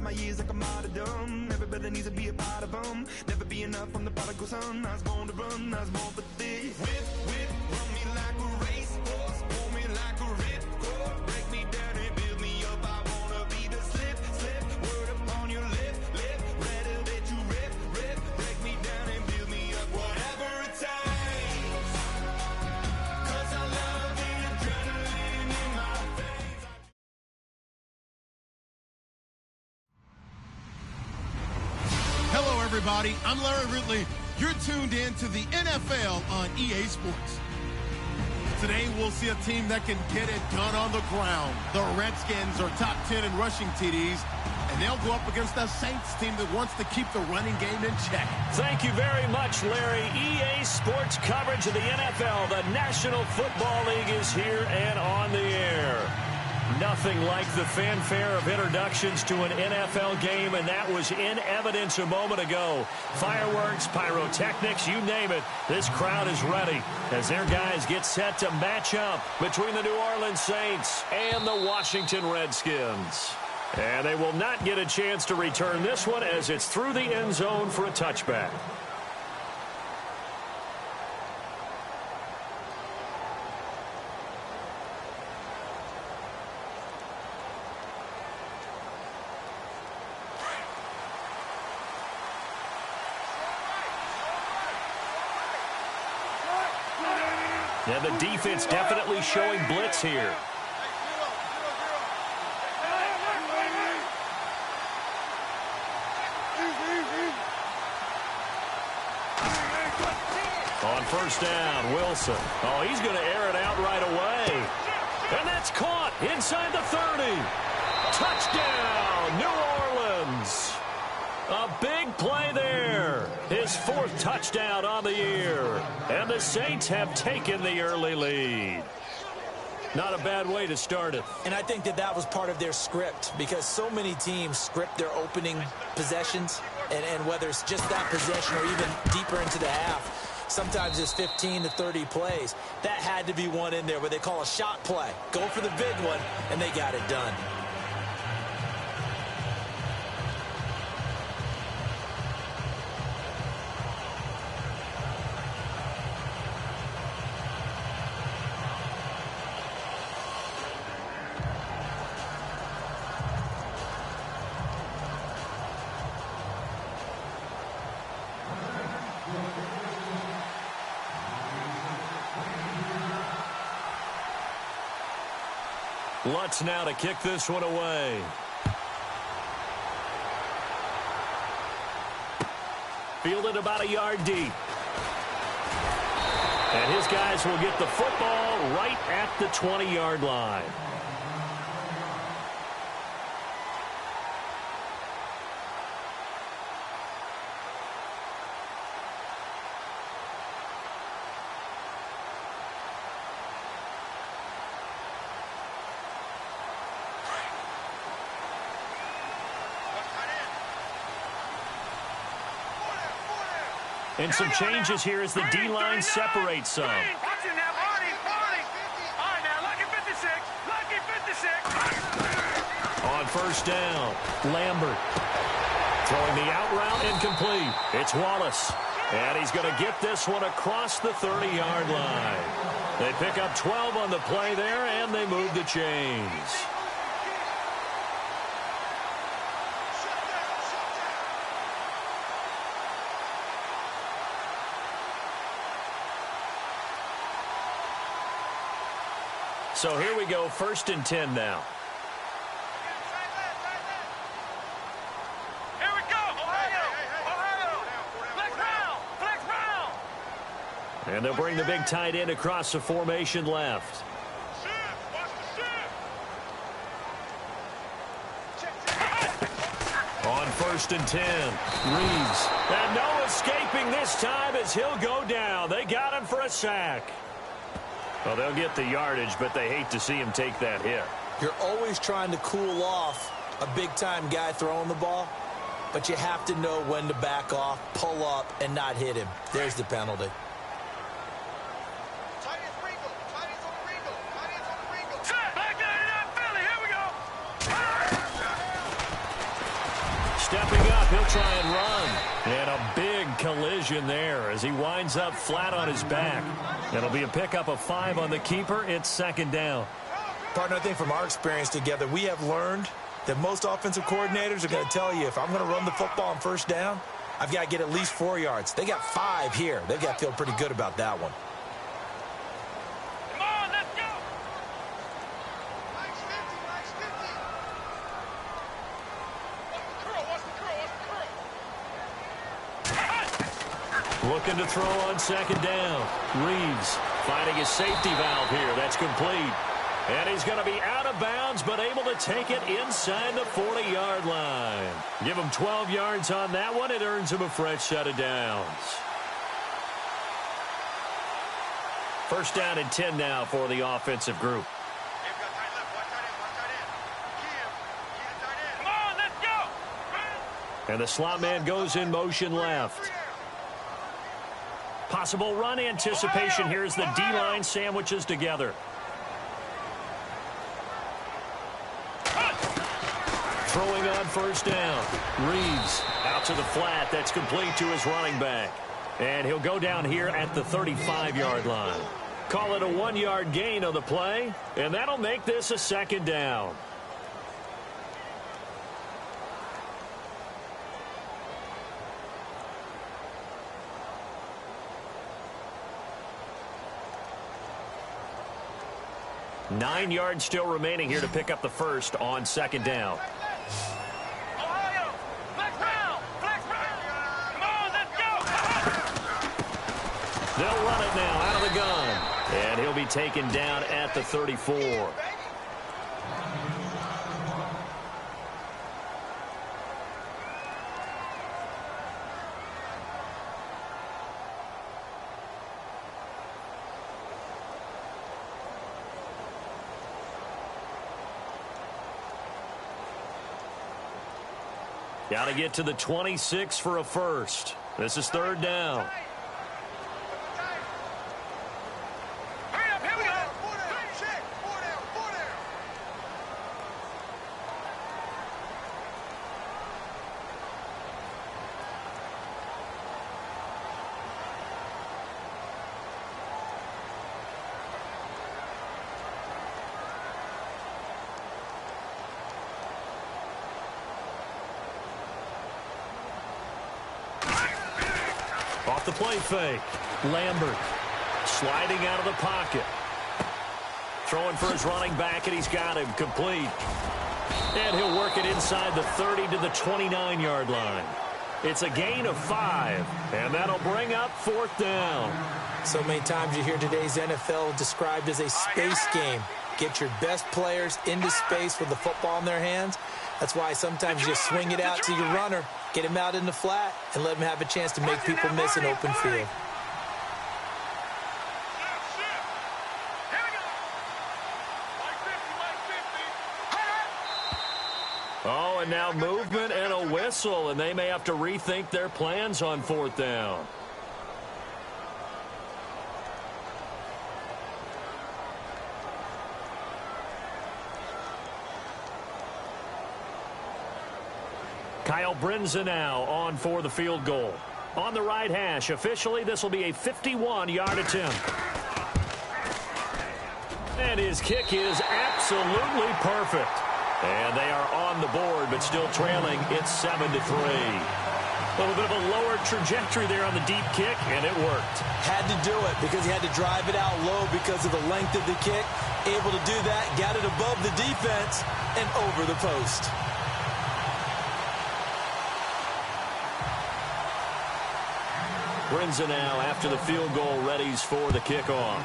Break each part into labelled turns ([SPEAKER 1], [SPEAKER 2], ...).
[SPEAKER 1] of my years like a martyrdom. Everybody needs to be a part of them. Never be enough from the prodigal son. I was born to run, I was born for this. Whip, whip, run me like a racehorse. Pull me like a ripcord. Break me down and build me up. I wanna be the slip, slip. Word upon your lip, lip. Better that you rip, rip. Break me down and build me up. Whatever it takes. 'Cause I love the adrenaline in my veins.
[SPEAKER 2] Hello, everybody. I'm Larry Ridley. You're tuned in to the NFL on EA Sports. Today, we'll see a team that can get it done on the ground. The Redskins are top 10 in rushing TDs, and they'll go up against a Saints team that wants to keep the running game in check.
[SPEAKER 3] Thank you very much, Larry. EA Sports coverage of the NFL. The National Football League is here and on the air. Nothing like the fanfare of introductions to an NFL game, and that was in evidence a moment ago. Fireworks, pyrotechnics, you name it. This crowd is ready as their guys get set to match up between the New Orleans Saints and the Washington Redskins. And they will not get a chance to return this one as it's through the end zone for a touchback. And the defense definitely showing blitz here. On first down, Wilson. Oh, he's going to air it out right away. And that's caught inside the 30. Touchdown, New Orleans. A big play there. His fourth touchdown on the year. And the Saints have taken the early lead. Not a bad way to start it.
[SPEAKER 4] And I think that was part of their script, because so many teams script their opening possessions, and whether it's just that possession or even deeper into the half, sometimes it's 15 to 30 plays. That had to be one in there where they call a shot play. Go for the big one, and they got it done.
[SPEAKER 3] Lutz now to kick this one away. Fielded about a yard deep. And his guys will get the football right at the 20-yard line. And some changes here as the D-line separates some.
[SPEAKER 5] Watching that, Marty. All right, now, lucky 56.
[SPEAKER 3] On first down, Lambert. Throwing the out route incomplete. It's Wallace. And he's going to get this one across the 30-yard line. They pick up 12 on the play there, and they move the chains. So here we go, 1st and 10 now.
[SPEAKER 5] Here we go, Ohio. Flex round.
[SPEAKER 3] And they'll bring the big tight end across the formation left. On 1st and 10, Reeves. And no escaping this time as he'll go down. They got him for a sack. Well, they'll get the yardage, but they hate to see him take that hit.
[SPEAKER 4] You're always trying to cool off a big-time guy throwing the ball, but you have to know when to back off, pull up, and not hit him. There's the penalty.
[SPEAKER 3] stepping up. He'll try and run. And a big collision there as he winds up flat on his back. It'll be a pickup of 5 on the keeper. It's second down.
[SPEAKER 4] Partner, I think from our experience together, we have learned that most offensive coordinators are going to tell you, if I'm going to run the football on first down, I've got to get at least 4 yards. They got 5 here. They've got to feel pretty good about that one.
[SPEAKER 5] Come on, let's go.
[SPEAKER 3] Looking to throw on second down. Reeves finding his safety valve here. That's complete. And he's going to be out of bounds, but able to take it inside the 40-yard line. Give him 12 yards on that one. It earns him a fresh set of downs. First down and 10 now for the offensive group.
[SPEAKER 5] Come on, let's go.
[SPEAKER 3] And the slot man goes in motion left. Possible run anticipation here as the D-line sandwiches together. Throwing on first down. Reeves out to the flat. That's complete to his running back. And he'll go down here at the 35-yard line. Call it a 1-yard gain on the play, and that'll make this a second down. Nine yards still remaining here to pick up the first on second down.
[SPEAKER 5] Ohio, flex round. Come on, let's go.
[SPEAKER 3] They'll run it now out of the gun. And he'll be taken down at the 34. Got to get to the 26 for a first. This is third down.
[SPEAKER 5] Hurry up, here we go.
[SPEAKER 3] Off the play fake. Lambert sliding out of the pocket. Throwing for his running back, and he's got him complete. And he'll work it inside the 30 to the 29-yard line. It's a gain of 5, and that'll bring up fourth down.
[SPEAKER 4] So many times you hear today's NFL described as a space game. Get your best players into space with the football in their hands. That's why sometimes you just swing it out to your runner, get him out in the flat, and let him have a chance to make people miss an open field.
[SPEAKER 3] Oh, and now movement and a whistle, and they may have to rethink their plans on fourth down. Kyle Brinza now on for the field goal. On the right hash, officially this will be a 51-yard attempt. And his kick is absolutely perfect. And they are on the board, but still trailing. It's 7-3. A little bit of a lower trajectory there on the deep kick, and it worked.
[SPEAKER 4] Had to do it because he had to drive it out low because of the length of the kick. Able to do that, got it above the defense, and over the post.
[SPEAKER 3] Brinza now after the field goal readies for the kickoff.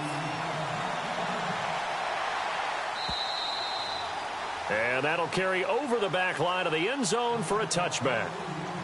[SPEAKER 3] And that'll carry over the back line of the end zone for a touchback.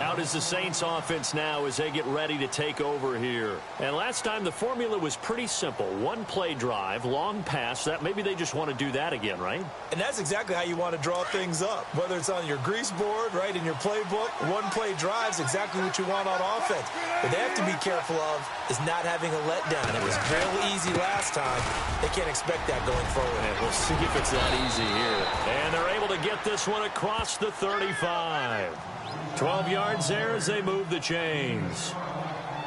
[SPEAKER 3] Out is the Saints offense now as they get ready to take over here. And last time the formula was pretty simple. One play drive, long pass. That maybe they just want to do that again, right?
[SPEAKER 4] And that's exactly how you want to draw things up. Whether it's on your grease board, right, in your playbook, one play drive is exactly what you want on offense. What they have to be careful of is not having a letdown. It was real easy last time. They can't expect that going forward.
[SPEAKER 3] And we'll see if it's that easy here. And they're able to get this one across the 35. 12 yards there as they move the chains.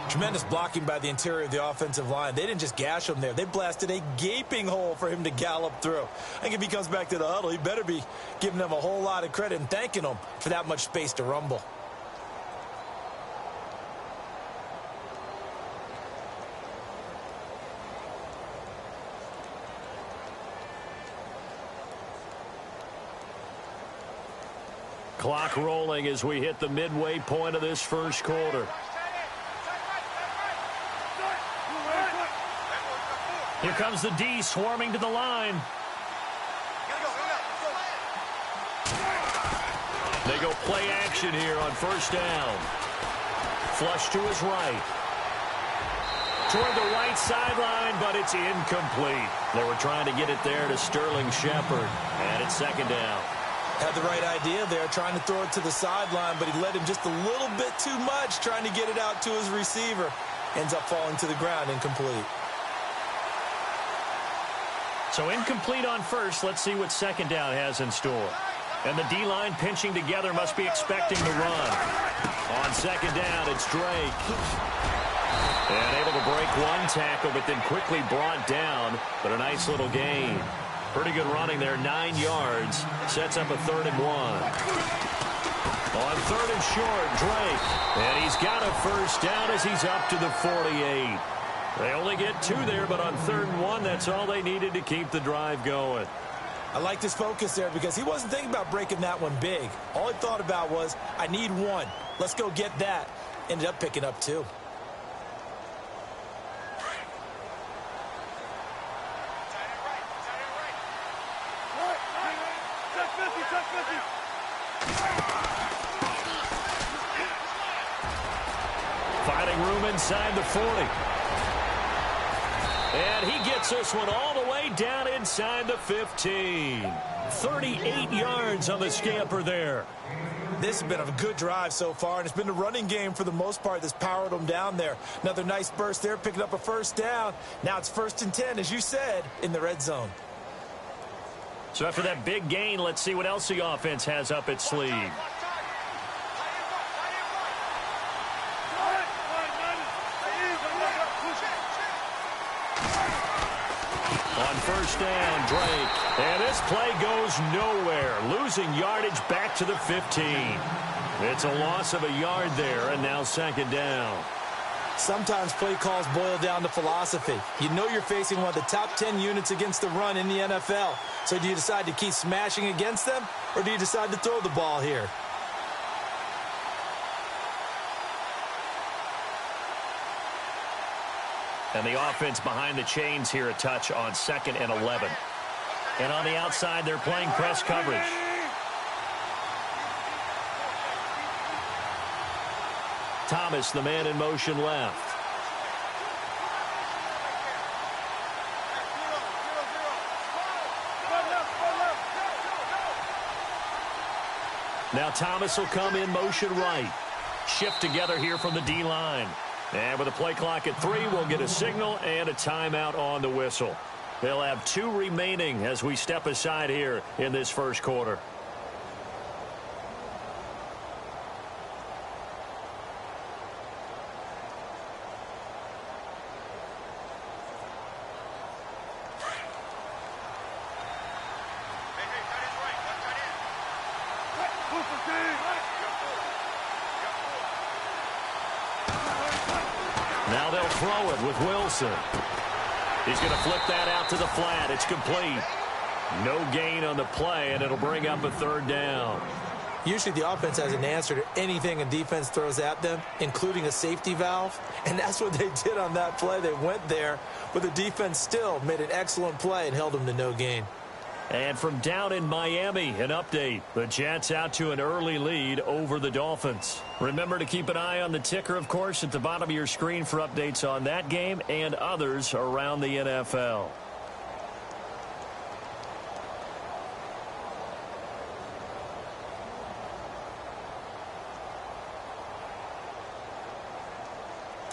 [SPEAKER 4] Tremendous blocking by the interior of the offensive line. They didn't just gash him there. They blasted a gaping hole for him to gallop through. I think if he comes back to the huddle, he better be giving them a whole lot of credit and thanking them for that much space to rumble.
[SPEAKER 3] Clock rolling as we hit the midway point of this first quarter. Here comes the D swarming to the line. They go play action here on first down. Flush to his right. Toward the right sideline, but it's incomplete. They were trying to get it there to Sterling Shepard, and it's second down.
[SPEAKER 4] Had the right idea there, trying to throw it to the sideline, but he led him just a little bit too much, trying to get it out to his receiver. Ends up falling to the ground, incomplete.
[SPEAKER 3] So incomplete on first. Let's see what second down has in store. And the D-line pinching together, must be expecting the run. On second down, it's Drake. And able to break one tackle, but then quickly brought down. But a nice little gain. Pretty good running there, 9 yards. Sets up a 3rd and 1. On 3rd and short, Drake. And he's got a first down as he's up to the 48. They only get 2 there, but on 3rd and 1, that's all they needed to keep the drive going.
[SPEAKER 4] I liked his focus there because he wasn't thinking about breaking that one big. All he thought about was, I need 1. Let's go get that. Ended up picking up 2.
[SPEAKER 3] Finding room inside the 40. And he gets this one all the way down inside the 15. 38 yards on the scamper there.
[SPEAKER 4] This has been a good drive so far, and it's been the running game for the most part that's powered them down there. Another nice burst there, picking up a first down. Now it's 1st and 10, as you said, in the red zone.
[SPEAKER 3] So after that big gain, let's see what else the offense has up its sleeve. On first down, Drake. And this play goes nowhere. Losing yardage back to the 15. It's a loss of a yard there, and now second down.
[SPEAKER 4] Sometimes play calls boil down to philosophy. You know you're facing one of the top 10 units against the run in the NFL. So do you decide to keep smashing against them, or do you decide to throw the ball here?
[SPEAKER 3] And the offense behind the chains here a touch on 2nd and 11. And on the outside, they're playing press coverage. Thomas, the man in motion left. Now Thomas will come in motion right. Shift together here from the D-line. And with a play clock at 3, we'll get a signal and a timeout on the whistle. They'll have 2 remaining as we step aside here in this first quarter. Now they'll throw it with Wilson. He's going to flip that out to the flat. It's complete. No gain on the play, and it'll bring up a 3rd down.
[SPEAKER 4] Usually the offense has an answer to anything a defense throws at them, including a safety valve. And that's what they did on that play. They went there, but the defense still made an excellent play and held them to no gain.
[SPEAKER 3] And from down in Miami, an update. The Jets out to an early lead over the Dolphins. Remember to keep an eye on the ticker, of course, at the bottom of your screen for updates on that game and others around the NFL.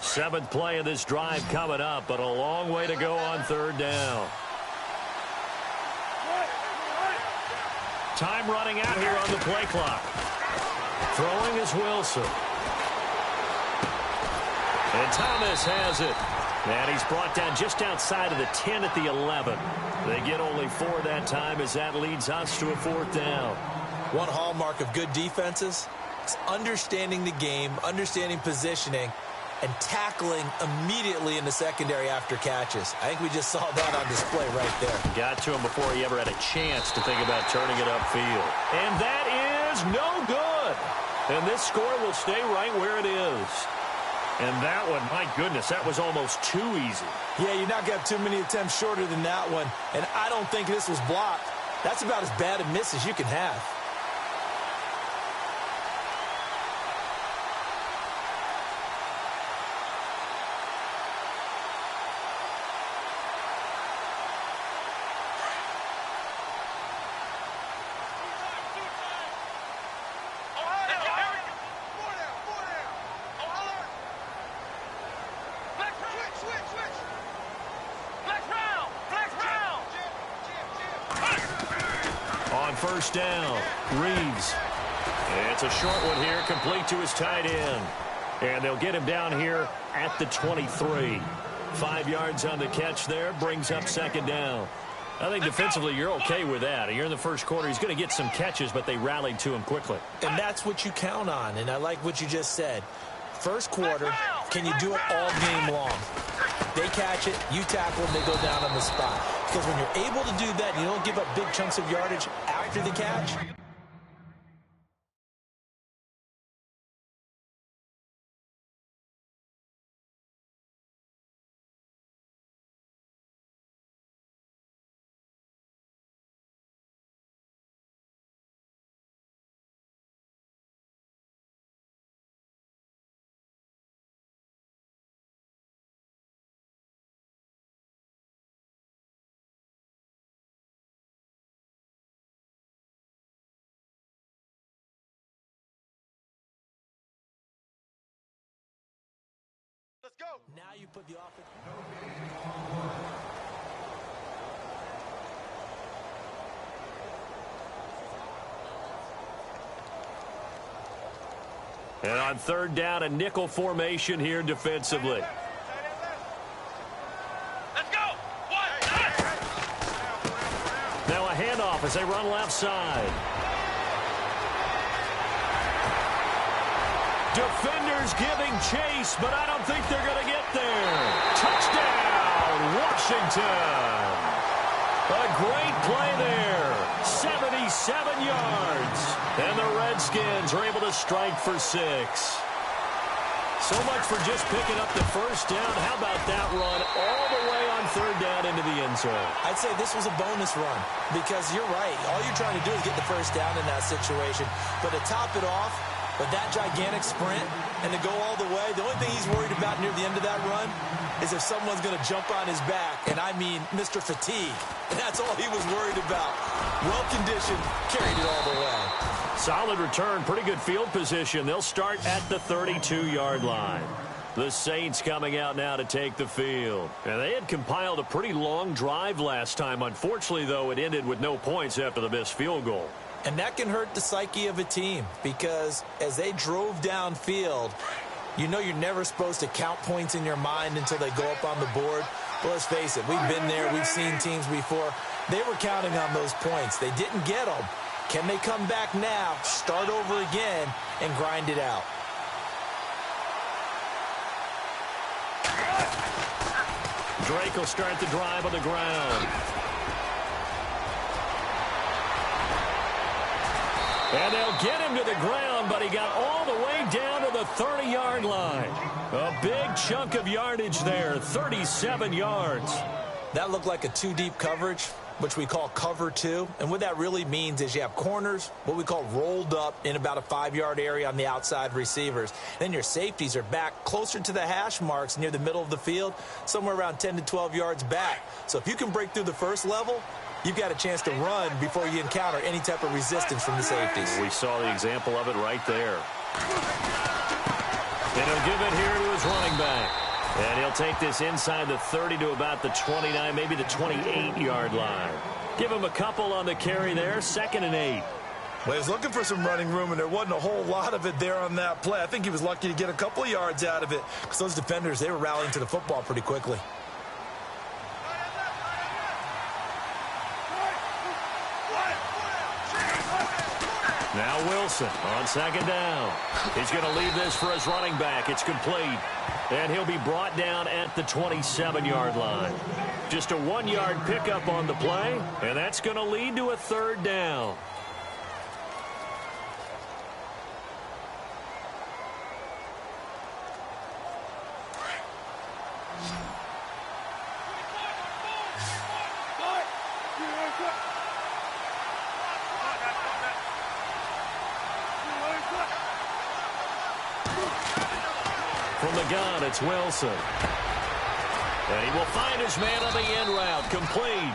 [SPEAKER 3] Seventh play of this drive coming up, but a long way to go on 3rd down. Time running out here on the play clock. Throwing is Wilson. And Thomas has it. And he's brought down just outside of the 10 at the 11. They get only 4 that time as that leads us to a 4th down.
[SPEAKER 4] One hallmark of good defenses is understanding the game, understanding positioning, and tackling immediately in the secondary after catches. I think we just saw that on display right there.
[SPEAKER 3] Got to him before he ever had a chance to think about turning it upfield. And that is no good. And this score will stay right where it is. And that one, my goodness, that was almost too easy.
[SPEAKER 4] Yeah, you're not going to have too many attempts shorter than that one. And I don't think this was blocked. That's about as bad a miss as you can have.
[SPEAKER 3] First down, Reeves. It's a short one here, complete to his tight end. And they'll get him down here at the 23. 5 yards on the catch there, brings up 2nd down. I think defensively you're okay with that. You're in the first quarter. He's going to get some catches, but they rallied to him quickly.
[SPEAKER 4] And that's what you count on, and I like what you just said. First quarter, can you do it all game long? They catch it, you tackle them, they go down on the spot. Because when you're able to do that, you don't give up big chunks of yardage after the catch.
[SPEAKER 5] Let's go.
[SPEAKER 4] Now you put the offense.
[SPEAKER 3] And on 3rd down, a nickel formation here defensively.
[SPEAKER 5] Let's go.
[SPEAKER 3] Now a handoff as they run left side. Defenders giving chase, but I don't think they're going to get there. Touchdown, Washington. A great play there. 77 yards. And the Redskins are able to strike for 6. So much for just picking up the first down. How about that run all the way on 3rd down into the end zone?
[SPEAKER 4] I'd say this was a bonus run because you're right. All you're trying to do is get the first down in that situation. But to top it off, with that gigantic sprint and to go all the way, the only thing he's worried about near the end of that run is if someone's going to jump on his back, and I mean Mr. Fatigue. And that's all he was worried about. Well-conditioned, carried it all the way.
[SPEAKER 3] Solid return, pretty good field position. They'll start at the 32-yard line. The Saints coming out now to take the field. And they had compiled a pretty long drive last time. Unfortunately, though, it ended with no points after the missed field goal.
[SPEAKER 4] And that can hurt the psyche of a team because as they drove downfield, you know you're never supposed to count points in your mind until they go up on the board. Well, let's face it, we've been there. We've seen teams before. They were counting on those points. They didn't get them. Can they come back now, start over again, and grind it out?
[SPEAKER 3] Drake will start the drive on the ground. And they'll get him to the ground, but he got all the way down to the 30-yard line. A big chunk of yardage there, 37 yards.
[SPEAKER 4] That looked like a two-deep coverage, which we call cover two. And what that really means is you have corners, what we call rolled up in about a 5-yard area on the outside receivers. Then your safeties are back closer to the hash marks near the middle of the field, somewhere around 10 to 12 yards back. So if you can break through the first level, you've got a chance to run before you encounter any type of resistance from the safeties.
[SPEAKER 3] We saw the example of it right there. And he'll give it here to his running back. And he'll take this inside the 30 to about the 29, maybe the 28-yard line. Give him a couple on the carry there, 2nd and 8.
[SPEAKER 4] Well, he was looking for some running room, and there wasn't a whole lot of it there on that play. I think he was lucky to get a couple of yards out of it because those defenders, they were rallying to the football pretty quickly.
[SPEAKER 3] Now Wilson on second down. He's going to leave this for his running back. It's complete. And he'll be brought down at the 27-yard line. Just a 1-yard pickup on the play, and that's going to lead to a third down. From the gun, it's Wilson. And he will find his man on the end route, complete.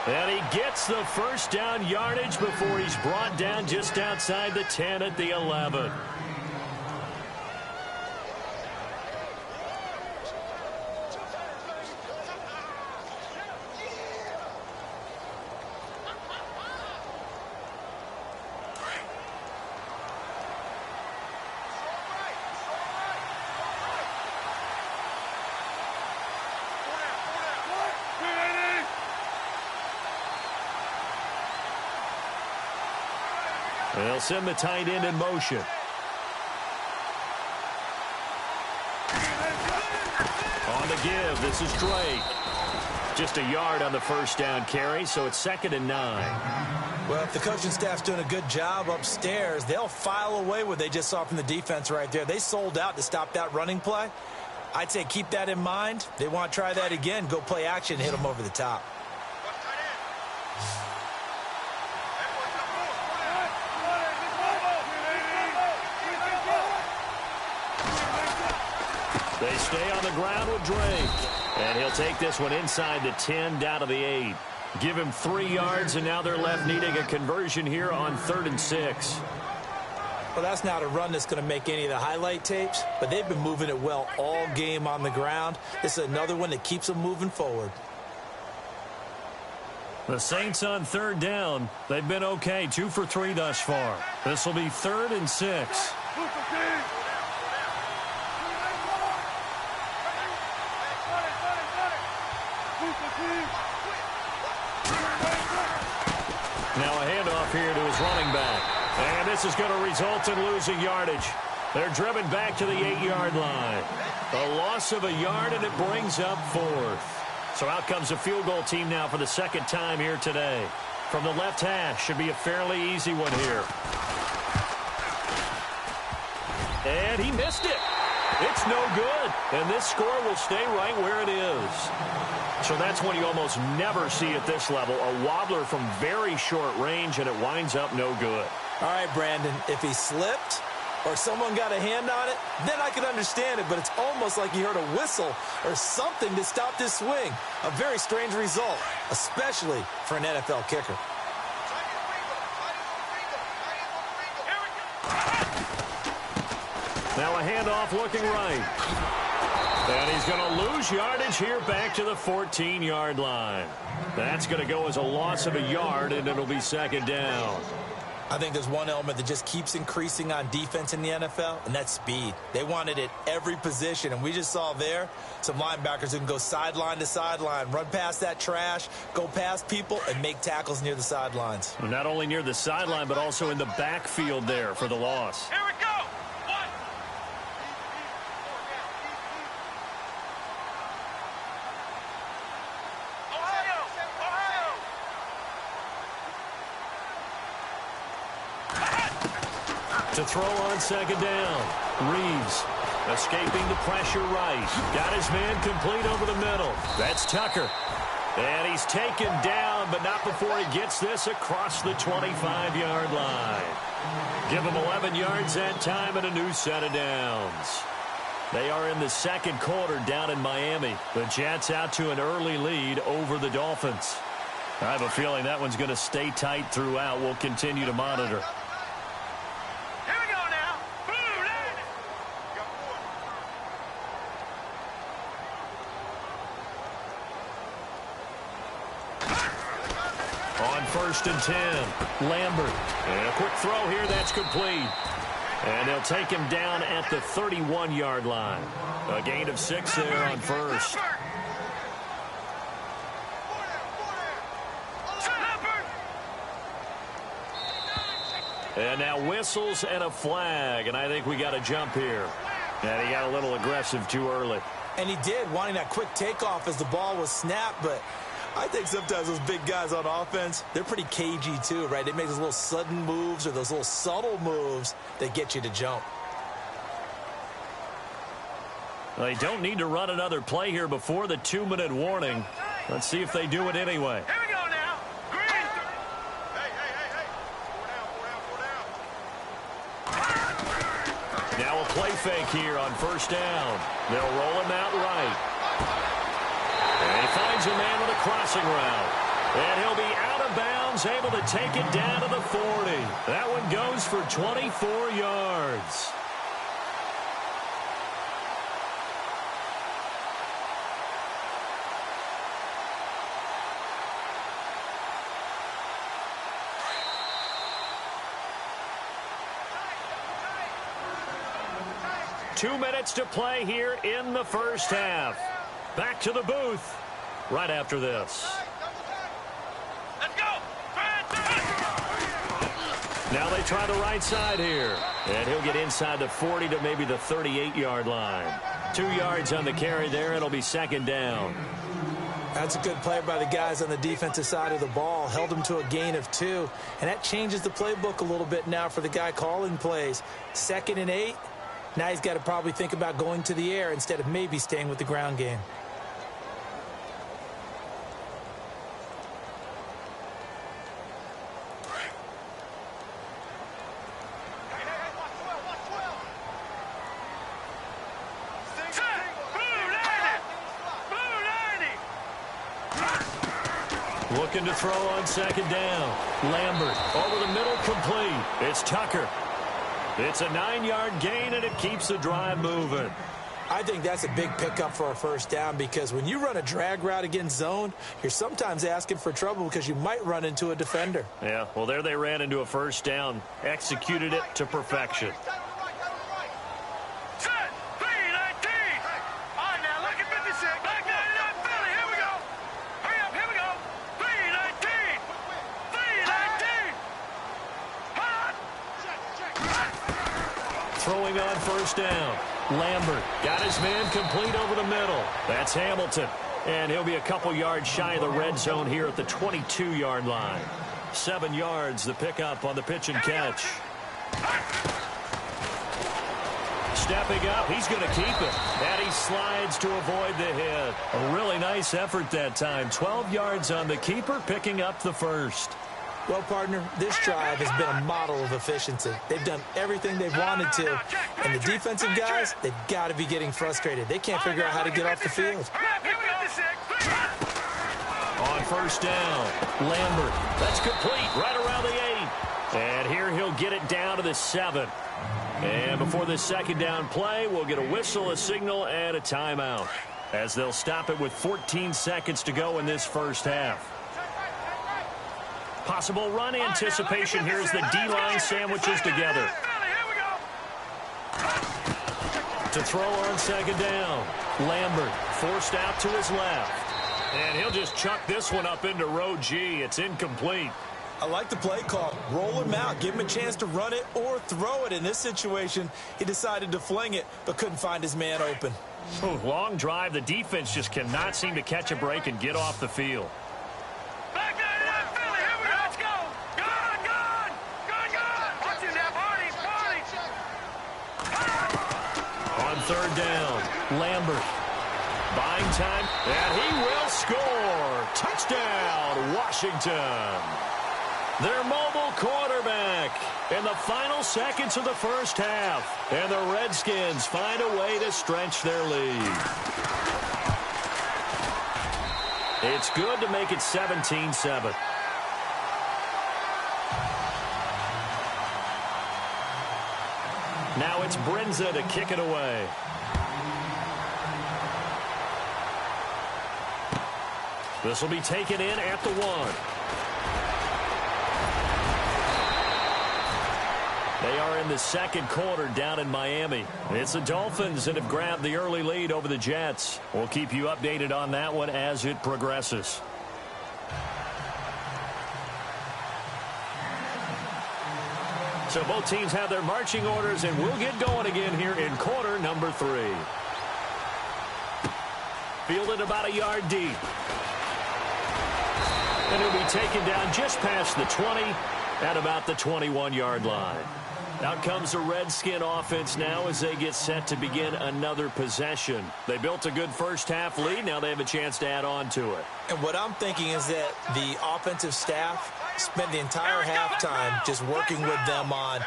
[SPEAKER 3] And he gets the first down yardage before he's brought down just outside the 10 at the 11. They'll send the tight end in motion. On the give, this is Drake. Just a yard on the first down carry, so it's 2nd and 9.
[SPEAKER 4] Well, if the coaching staff's doing a good job upstairs, they'll file away what they just saw from the defense right there. They sold out to stop that running play. I'd say keep that in mind. They want to try that again, go play action, hit them over the top.
[SPEAKER 3] They stay on the ground with Drake. And he'll take this one inside the 10, down to the 8. Give him 3 yards, and now they're left needing a conversion here on 3rd and 6.
[SPEAKER 4] Well, that's not a run that's going to make any of the highlight tapes, but they've been moving it well all game on the ground. This is another one that keeps them moving forward.
[SPEAKER 3] The Saints on 3rd down. They've been okay, 2 for 3 thus far. This will be 3rd and 6. Now a handoff here to his running back. And this is going to result in losing yardage. They're driven back to the 8-yard line. A loss of a yard, and it brings up 4th. So out comes the field goal team now for the 2nd time here today. From the left hash, should be a fairly easy one here. And he missed it. It's no good. And this score will stay right where it is. So that's what you almost never see at this level. A wobbler from very short range, and it winds up no good.
[SPEAKER 4] All right, Brandon, if he slipped or someone got a hand on it, then I could understand it, but it's almost like you heard a whistle or something to stop this swing. A very strange result, especially for an NFL kicker.
[SPEAKER 3] Now a handoff looking right. And he's going to lose yardage here back to the 14-yard line. That's going to go as a loss of a yard, and it'll be 2nd down.
[SPEAKER 4] I think there's one element that just keeps increasing on defense in the NFL, and that's speed. They want it at every position, and we just saw there some linebackers who can go sideline to sideline, run past that trash, go past people, and make tackles near the sidelines.
[SPEAKER 3] Not only near the sideline, but also in the backfield there for the loss.
[SPEAKER 5] Here we go.
[SPEAKER 3] To throw on 2nd down. Reeves escaping the pressure right. Got his man complete over the middle. That's Tucker. And he's taken down, but not before he gets this across the 25-yard line. Give him 11 yards that time and a new set of downs. They are in the 2nd quarter down in Miami. The Jets out to an early lead over the Dolphins. I have a feeling that one's going to stay tight throughout. We'll continue to monitor. 1st and 10. Lambert. And a quick throw here. That's complete. And they'll take him down at the 31-yard line. A gain of 6 there on 1st. And now whistles and a flag. And I think we got a jump here. And he got a little aggressive too early.
[SPEAKER 4] And he did, wanting that quick takeoff as the ball was snapped. But I think sometimes those big guys on offense, they're pretty cagey too, right? They make those little sudden moves or those little subtle moves that get you to jump.
[SPEAKER 3] Well, they don't need to run another play here before the 2-minute warning. Let's see if they do it anyway.
[SPEAKER 5] Here we go now. Green. Hey.
[SPEAKER 3] Now a play fake here on 1st down. They'll roll him out right. And he finds a man with a crossing route. And he'll be out of bounds, able to take it down to the 40. That one goes for 24 yards. Two minutes to play here in the 1st half. Back to the booth right after this.
[SPEAKER 5] Let's go.
[SPEAKER 3] Now they try the right side here. And he'll get inside the 40 to maybe the 38-yard line. 2 yards on the carry there. It'll be 2nd down.
[SPEAKER 4] That's a good play by the guys on the defensive side of the ball. Held him to a gain of 2. And that changes the playbook a little bit now for the guy calling plays. 2nd and 8. Now he's got to probably think about going to the air instead of maybe staying with the ground game.
[SPEAKER 3] Looking to throw on 2nd down. Lambert over the middle, complete. It's Tucker. It's a 9-yard gain, and it keeps the drive moving.
[SPEAKER 4] I think that's a big pickup for a 1st down because when you run a drag route against zone, you're sometimes asking for trouble because you might run into a defender.
[SPEAKER 3] Yeah, well, there they ran into a 1st down. Executed it to perfection.
[SPEAKER 5] Set. 3-19. All right, now look at 56. Back 99 Philly. Here we go. Hurry up. Here we go. 3-19. 3-19. Hot.
[SPEAKER 3] Throwing on 1st down. Lambert got his man complete over the middle. That's Hamilton. And he'll be a couple yards shy of the red zone here at the 22-yard line. 7 yards, the pickup on the pitch and catch. Stepping up, he's going to keep it. And he slides to avoid the hit. A really nice effort that time. 12 yards on the keeper, picking up the 1st.
[SPEAKER 4] Well, partner, this drive has been a model of efficiency. They've done everything they've wanted to, and the defensive guys, they've got to be getting frustrated. They can't figure out how to get off the field.
[SPEAKER 3] On 1st down, Lambert. That's complete right around the 8. And here he'll get it down to the 7. And before this 2nd down play, we'll get a whistle, a signal, and a timeout, as they'll stop it with 14 seconds to go in this 1st half. Possible run anticipation here as the D-line sandwiches together. To throw on 2nd down. Lambert forced out to his left. And he'll just chuck this one up into row G. It's incomplete.
[SPEAKER 4] I like the play call. Roll him out. Give him a chance to run it or throw it. In this situation, he decided to fling it, but couldn't find his man open.
[SPEAKER 3] Long drive. The defense just cannot seem to catch a break and get off the field.
[SPEAKER 5] Back 99 Philly. Here we go. Let's go. Gone. Watch it now. Party.
[SPEAKER 3] On 3rd down, Lambert. Buying time, and he will score. Touchdown, Washington. Their mobile quarterback in the final seconds of the 1st half. And the Redskins find a way to stretch their lead. It's good to make it 17-7. Now it's Brinza to kick it away. This will be taken in at the 1. They are in the second quarter down in Miami. It's the Dolphins that have grabbed the early lead over the Jets. We'll keep you updated on that one as it progresses. So both teams have their marching orders, and we'll get going again here in quarter number 3. Fielded about a yard deep. And he'll be taken down just past the 20 at about the 21-yard line. Out comes the Redskin offense now as they get set to begin another possession. They built a good first-half lead. Now they have a chance to add on to it.
[SPEAKER 4] And what I'm thinking is that the offensive staff spent the entire halftime just working with them on,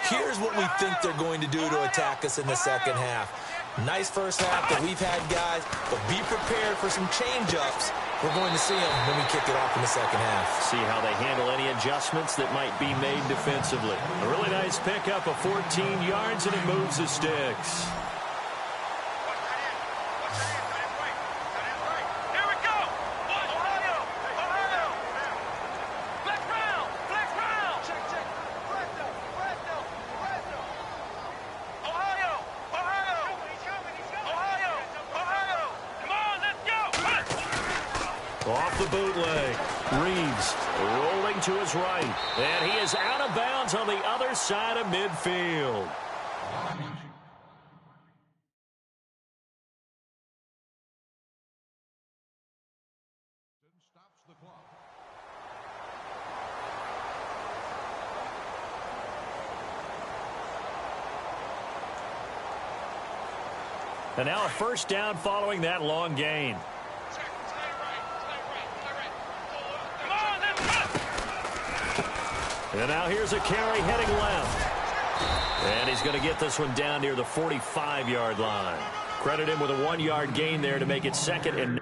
[SPEAKER 4] here's what we think they're going to do to attack us in the second half. Nice first half that we've had, guys, but be prepared for some change-ups. We're going to see them when we kick it off in the second half.
[SPEAKER 3] See how they handle any adjustments that might be made defensively. A really nice pickup of 14 yards, and it moves the sticks. Off the bootleg. Reeves rolling to his right. And he is out of bounds on the other side of midfield.
[SPEAKER 2] Stops the clock.
[SPEAKER 3] And now a first down following that long gain. And now here's a carry heading left. And he's going to get this one down near the 45-yard line. Credit him with a 1-yard gain there to make it 2nd and 9.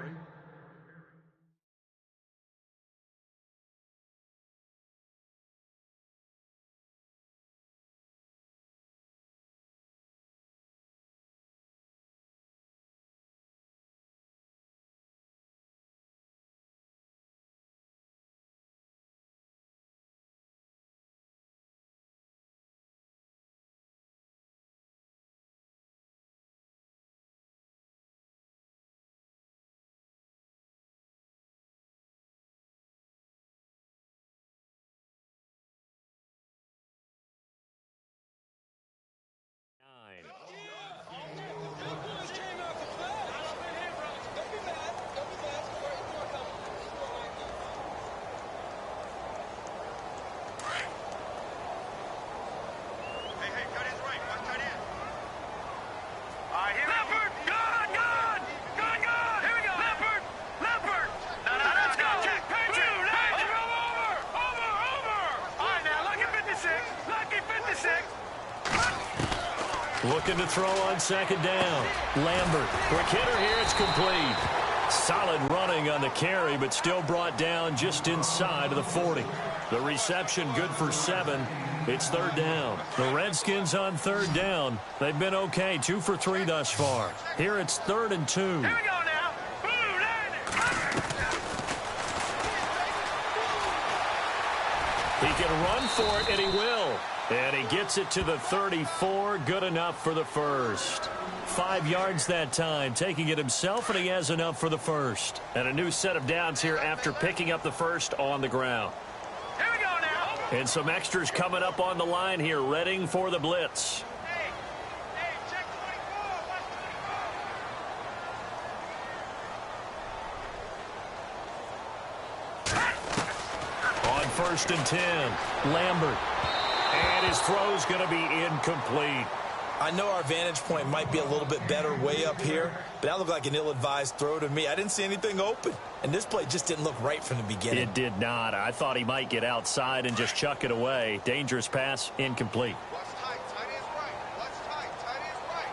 [SPEAKER 3] Looking to throw on 2nd down. Lambert, quick hitter here, it's complete. Solid running on the carry, but still brought down just inside of the 40. The reception good for 7. It's 3rd down. The Redskins on 3rd down. They've been okay, 2 for 3 thus far. Here it's 3rd and 2.
[SPEAKER 5] Here we go now.
[SPEAKER 3] He can run for it, and he will. And he gets it to the 34. Good enough for the first. 5 yards that time, taking it himself, and he has enough for the first. And a new set of downs here after picking up the first on the ground.
[SPEAKER 5] Here we go now.
[SPEAKER 3] And some extras coming up on the line here, readying for the blitz.
[SPEAKER 5] Hey, check 24.
[SPEAKER 3] On 1st and 10, Lambert. And his throw's going to be incomplete.
[SPEAKER 4] I know our vantage point might be a little bit better way up here, but that looked like an ill-advised throw to me. I didn't see anything open, and this play just didn't look right from the beginning.
[SPEAKER 3] It did not. I thought he might get outside and just chuck it away. Dangerous pass, incomplete.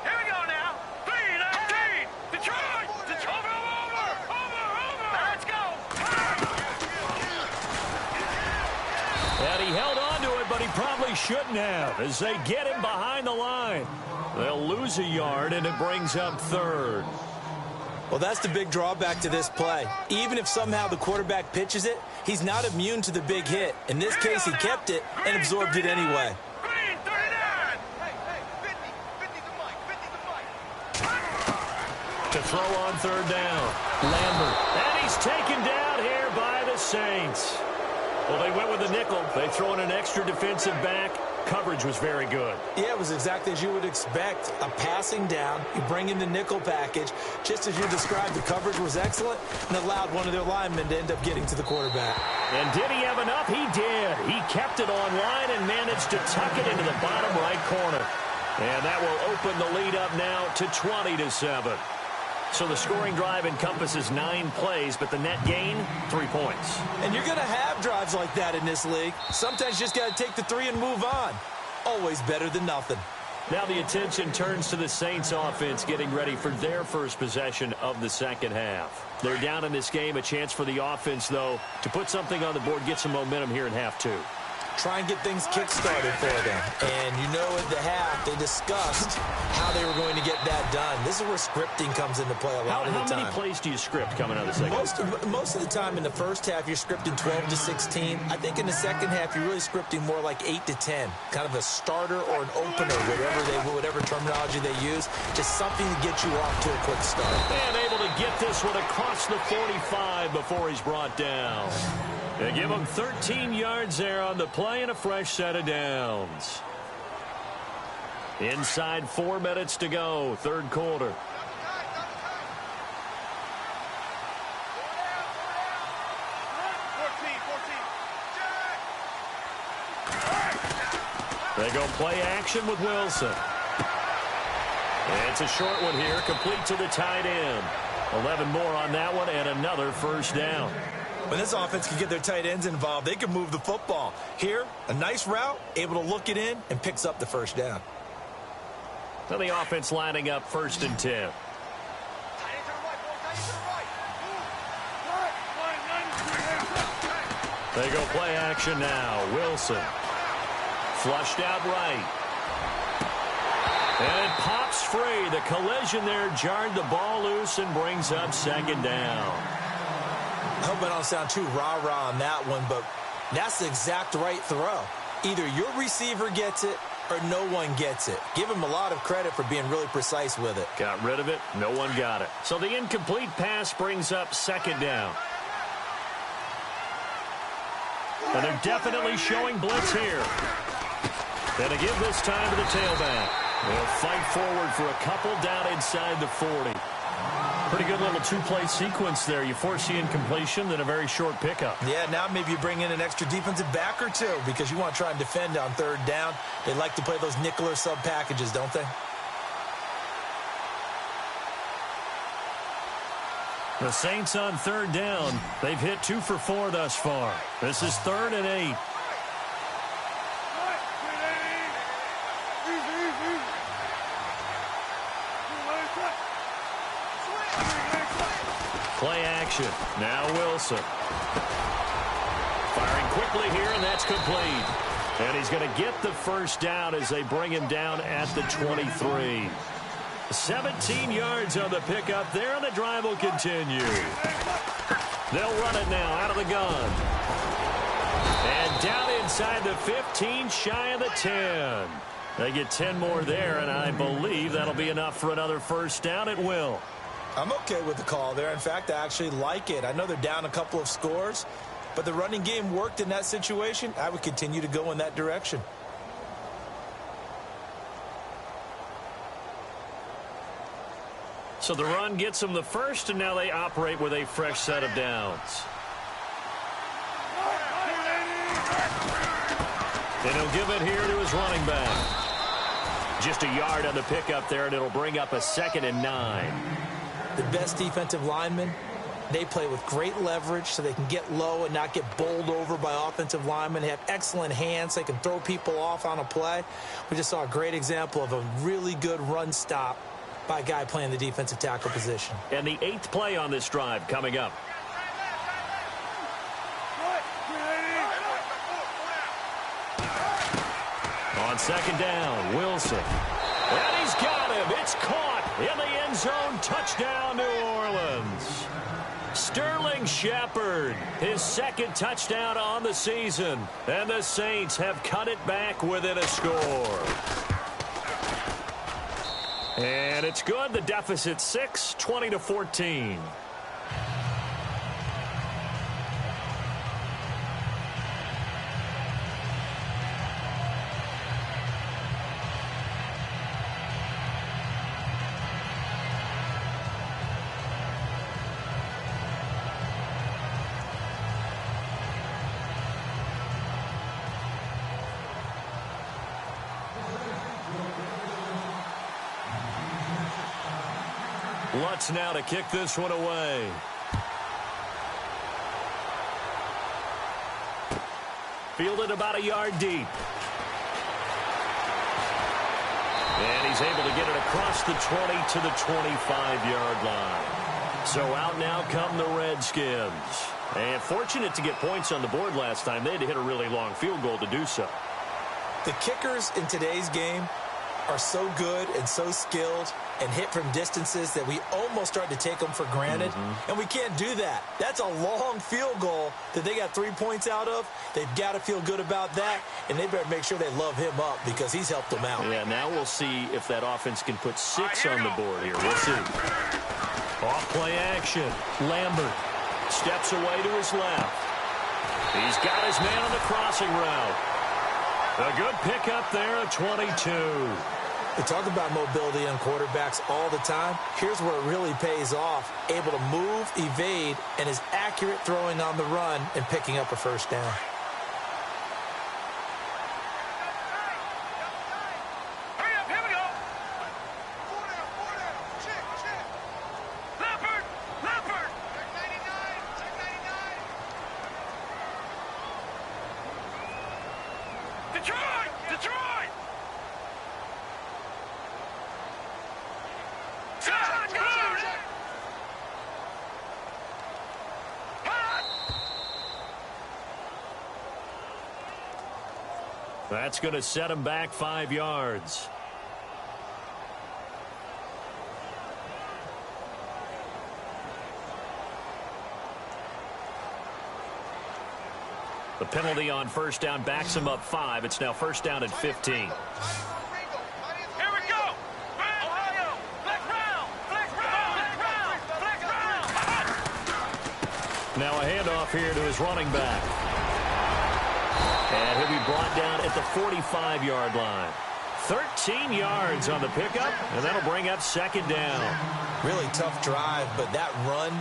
[SPEAKER 5] Here we go now. 3-19. Detroit. Over. Let's go.
[SPEAKER 3] And he held on to it, but he probably shouldn't have as they get him behind the line. They'll lose a yard, and it brings up 3rd.
[SPEAKER 4] Well, that's the big drawback to this play. Even if somehow the quarterback pitches it, he's not immune to the big hit. In this case, he kept it and absorbed it anyway.
[SPEAKER 5] Green 39.
[SPEAKER 3] throw on third down.
[SPEAKER 4] Lambert.
[SPEAKER 3] And he's taken down here by the Saints. Well, they went with a nickel. They throw in an extra defensive back. Coverage was very good.
[SPEAKER 4] Yeah, it was exactly as you would expect. A passing down. You bring in the nickel package. Just as you described, the coverage was excellent and allowed one of their linemen to end up getting to the quarterback.
[SPEAKER 3] And did he have enough? He did. He kept it online and managed to tuck it into the bottom right corner. And that will open the lead up now to 20-7. So the scoring drive encompasses 9 plays, but the net gain, 3 points.
[SPEAKER 4] And you're going to have drives like that in this league. Sometimes you just got to take the 3 and move on. Always better than nothing.
[SPEAKER 3] Now the attention turns to the Saints offense getting ready for their first possession of the second half. They're down in this game. A chance for the offense, though, to put something on the board, get some momentum here in half 2.
[SPEAKER 4] Try and get things kick-started for them. And you know at the half, they discussed how they were going to get that done. This is where scripting comes into play a lot of the time.
[SPEAKER 3] How many plays do you script coming out of the second?
[SPEAKER 4] Most of the time in the first half, you're scripting 12 to 16. I think in the second half, you're really scripting more like 8 to 10. Kind of a starter or an opener, whatever terminology they use. Just something to get you off to a quick start.
[SPEAKER 3] And able to get this one across the 45 before he's brought down. They give him 13 yards there on the play and a fresh set of downs. Inside 4 minutes to go, third quarter. They go play action with Wilson. It's a short one here, complete to the tight end. 11 more on that one and another first down.
[SPEAKER 4] When this offense can get their tight ends involved, they can move the football. Here, a nice route, able to look it in, and picks up the first down.
[SPEAKER 3] So the offense lining up 1st and 10. They go play action now. Wilson. Flushed out right. And it pops free. The collision there jarred the ball loose and brings up 2nd down.
[SPEAKER 4] I hope I don't sound too rah-rah on that one, but that's the exact right throw. Either your receiver gets it or no one gets it. Give him a lot of credit for being really precise with it.
[SPEAKER 3] Got rid of it. No one got it. So the incomplete pass brings up 2nd down. And they're definitely showing blitz here. And to give this time to the tailback. They'll fight forward for a couple down inside the 40. Pretty good little 2-play sequence there. You force the incompletion, then a very short pickup.
[SPEAKER 4] Yeah, now maybe you bring in an extra defensive back or 2 because you want to try and defend on 3rd down. They like to play those nickel or sub packages, don't they?
[SPEAKER 3] The Saints on 3rd down. They've hit 2 for 4 thus far. This is 3rd and 8. Play action. Now Wilson. Firing quickly here, and that's complete. And he's going to get the first down as they bring him down at the 23. 17 yards on the pickup there, and the drive will continue. They'll run it now out of the gun. And down inside the 15, shy of the 10. They get 10 more there, and I believe that'll be enough for another first down. It will.
[SPEAKER 4] I'm okay with the call there. In fact, I actually like it. I know they're down a couple of scores, but the running game worked in that situation. I would continue to go in that direction.
[SPEAKER 3] So the run gets them the first, and now they operate with a fresh set of downs. And he'll give it here to his running back. Just a yard on the pickup there, and it'll bring up a 2nd and 9.
[SPEAKER 4] The best defensive linemen, they play with great leverage so they can get low and not get bowled over by offensive linemen. They have excellent hands. They can throw people off on a play. We just saw a great example of a really good run stop by a guy playing the defensive tackle position.
[SPEAKER 3] And the 8th play on this drive coming up. On 2nd down, Wilson. And he's got him. It's caught in the end zone. Touchdown, New Orleans. Sterling Shepard, his 2nd touchdown on the season. And the Saints have cut it back within a score. And it's good. The deficit 6, 20-14. Lutz now to kick this one away. Fielded about a yard deep. And he's able to get it across the 20 to the 25-yard line. So out now come the Redskins. And fortunate to get points on the board last time. They had to hit a really long field goal to do so.
[SPEAKER 4] The kickers in today's game are so good and so skilled and hit from distances that we almost start to take them for granted. And we can't do that. That's a long field goal that they got 3 points out of. They've got to feel good about that, and they better make sure they love him up because he's helped them out.
[SPEAKER 3] Yeah, now we'll see if that offense can put 6 on the board here. We'll see. Off play action. Lambert steps away to his left. He's got his man on the crossing route. A good pickup there at 22.
[SPEAKER 4] We talk about mobility on quarterbacks all the time. Here's where it really pays off. Able to move, evade, and is accurate throwing on the run and picking up a first down.
[SPEAKER 5] Hurry up, here we go. Four down. Check. Leopard. Check 99. Detroit.
[SPEAKER 3] That's going to set him back 5 yards. The penalty on first down backs him up 5. It's now first down and 15.
[SPEAKER 5] Here we go. Ohio. Flex round.
[SPEAKER 3] Now a handoff here to his running back. And he'll be brought down at the 45-yard line. 13 yards on the pickup, and that'll bring up second down.
[SPEAKER 4] Really tough drive, but that run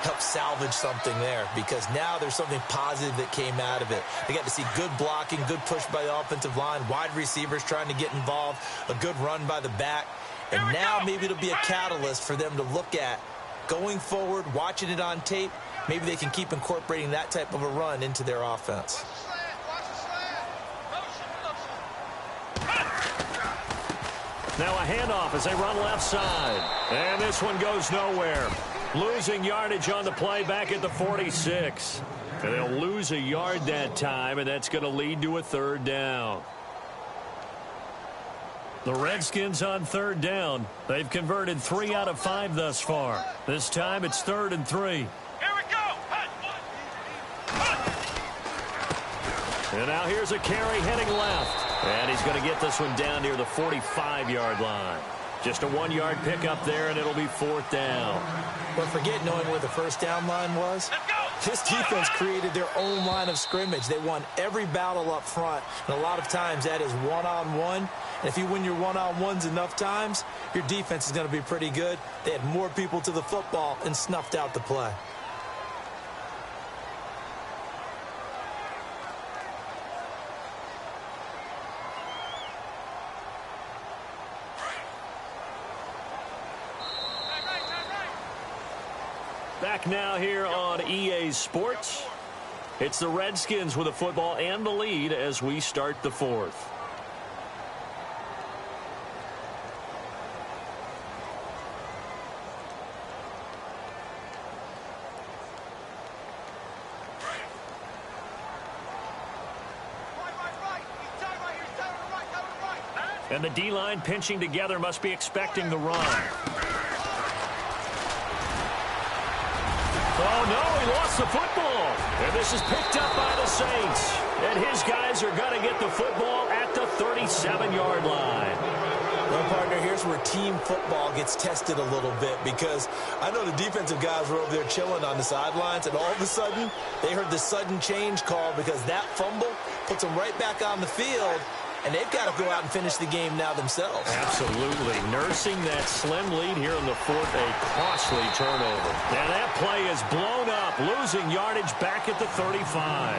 [SPEAKER 4] helped salvage something there because now there's something positive that came out of it. They got to see good blocking, good push by the offensive line, wide receivers trying to get involved, a good run by the back. And now maybe it'll be a catalyst for them to look at going forward, watching it on tape. Maybe they can keep incorporating that type of a run into their offense.
[SPEAKER 3] Now a handoff as they run left side. And this one goes nowhere. Losing yardage on the play back at the 46. And they'll lose a yard that time, and that's going to lead to a third down. The Redskins on third down. They've converted 3 out of 5 thus far. This time it's 3rd and 3.
[SPEAKER 5] Here we go.
[SPEAKER 3] And now here's a carry heading left. And he's going to get this one down near the 45-yard line. Just a 1-yard pickup there, and it'll be 4th down.
[SPEAKER 4] But forget knowing where the first down line was. This defense created their own line of scrimmage. They won every battle up front, and a lot of times that is one-on-one. And if you win your one-on-ones enough times, your defense is going to be pretty good. They had more people to the football and snuffed out the play.
[SPEAKER 3] Back now here on EA Sports. It's the Redskins with the football and the lead as we start the 4th. And the D-line pinching together must be expecting the run. Oh, no, he lost the football. And this is picked up by the Saints. And his guys are going to get the football at the 37-yard line.
[SPEAKER 4] Well, partner, here's here's where team football gets tested a little bit, because I know the defensive guys were over there chilling on the sidelines, and all of a sudden they heard the sudden change call because that fumble puts them right back on the field, and they've got to go out and finish the game now themselves.
[SPEAKER 3] Absolutely. Nursing that slim lead here in the fourth, a costly turnover. And that play is blown up, losing yardage back at the 35.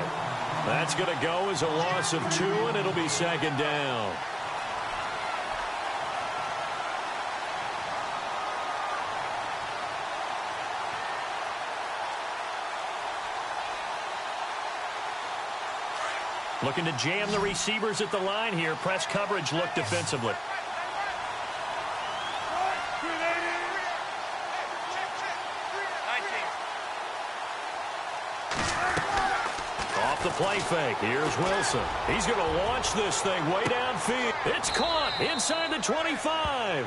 [SPEAKER 3] That's going to go as a loss of 2, and it'll be second down. Looking to jam the receivers at the line here. Press coverage look defensively. Off the play fake. Here's Wilson. He's going to launch this thing way downfield. It's caught inside the 25.